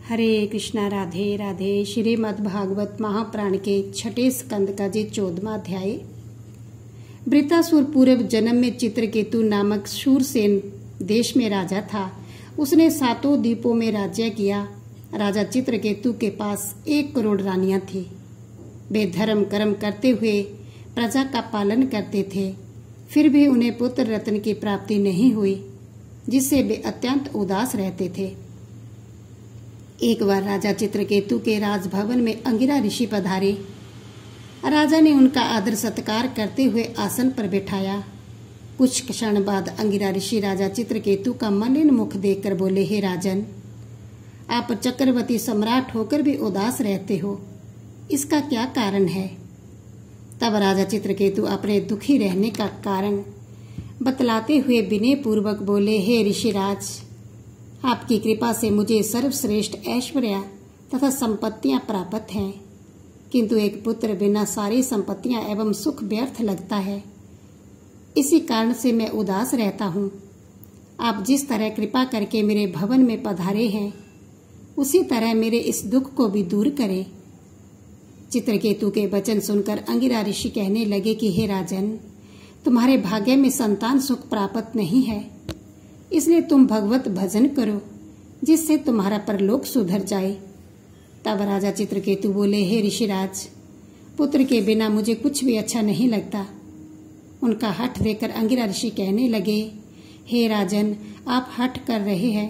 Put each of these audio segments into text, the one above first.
हरे कृष्णा राधे राधे। श्रीमद् भागवत महापुराण के छठे स्कंद का 14वां अध्याय। वृत्तासुर पूर्व जन्म में चित्रकेतु नामक शूरसेन देश में राजा था। उसने 7 द्वीपों में राज्य किया। राजा चित्रकेतु के पास 1 करोड़ रानियां थी। वे धर्म कर्म करते हुए प्रजा का पालन करते थे, फिर भी उन्हें पुत्र रत्न की प्राप्ति नहीं हुई, जिससे वे अत्यंत उदास रहते थे। एक बार राजा चित्रकेतु के राजभवन में अंगिरा ऋषि पधारे। राजा ने उनका आदर सत्कार करते हुए आसन पर बैठाया। कुछ क्षण बाद अंगिरा ऋषि राजा चित्रकेतु का मलिन मुख देखकर बोले, हे राजन, आप चक्रवर्ती सम्राट होकर भी उदास रहते हो, इसका क्या कारण है? तब राजा चित्रकेतु अपने दुखी रहने का कारण बतलाते हुए विनय पूर्वक बोले, हे ऋषिराज, आपकी कृपा से मुझे सर्वश्रेष्ठ ऐश्वर्य तथा संपत्तियां प्राप्त हैं, किंतु एक पुत्र बिना सारी संपत्तियां एवं सुख व्यर्थ लगता है। इसी कारण से मैं उदास रहता हूँ। आप जिस तरह कृपा करके मेरे भवन में पधारे हैं, उसी तरह मेरे इस दुख को भी दूर करें। चित्रकेतु के वचन सुनकर अंगिरा ऋषि कहने लगे कि हे राजन, तुम्हारे भाग्य में संतान सुख प्राप्त नहीं है, इसलिए तुम भगवत भजन करो, जिससे तुम्हारा परलोक सुधर जाए। तब राजा चित्रकेतु बोले, हे ऋषिराज, पुत्र के बिना मुझे कुछ भी अच्छा नहीं लगता। उनका हठ देखकर अंगिरा ऋषि कहने लगे, हे राजन, आप हठ कर रहे हैं।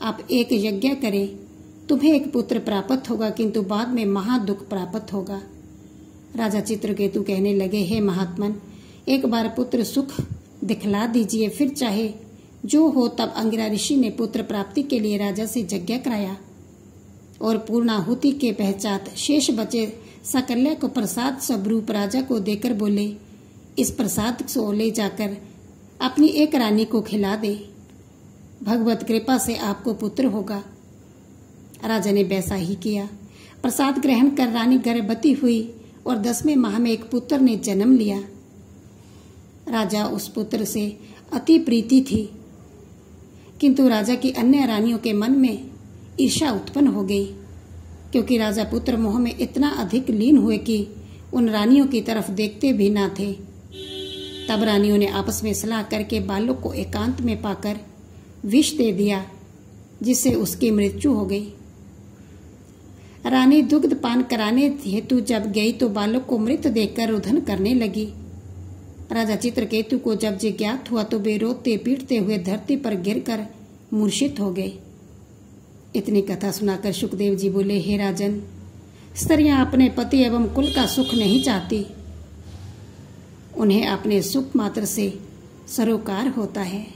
आप एक यज्ञ करें, तुम्हें एक पुत्र प्राप्त होगा, किंतु बाद में महादुख प्राप्त होगा। राजा चित्रकेतु कहने लगे, हे महात्मन, एक बार पुत्र सुख दिखला दीजिए, फिर चाहे जो हो। तब अंगिरा ऋषि ने पुत्र प्राप्ति के लिए राजा से यज्ञ कराया और पूर्णाहुति के पश्चात शेष बचे सकल्या को प्रसाद स्वरूप राजा को देकर बोले, इस प्रसाद को ले जाकर अपनी एक रानी को खिला दे, भगवत कृपा से आपको पुत्र होगा। राजा ने वैसा ही किया। प्रसाद ग्रहण कर रानी गर्भवती हुई और 10वें माह में एक पुत्र ने जन्म लिया। राजा उस पुत्र से अति प्रीति थी, किंतु राजा की अन्य रानियों के मन में ईर्ष्या उत्पन्न हो गई, क्योंकि राजा पुत्र मोह में इतना अधिक लीन हुए कि उन रानियों की तरफ देखते भी ना थे। तब रानियों ने आपस में सलाह करके बालक को एकांत में पाकर विष दे दिया, जिससे उसकी मृत्यु हो गई। रानी दुग्ध पान कराने हेतु जब गई तो बालक को मृत देखकर रुदन करने लगी। राजा चित्रकेतु को जब ये ज्ञात हुआ तो वे रोते पीटते हुए धरती पर गिरकर मूर्छित हो गए। इतनी कथा सुनाकर सुखदेव जी बोले, हे राजन, स्त्रियां अपने पति एवं कुल का सुख नहीं चाहती, उन्हें अपने सुख मात्र से सरोकार होता है।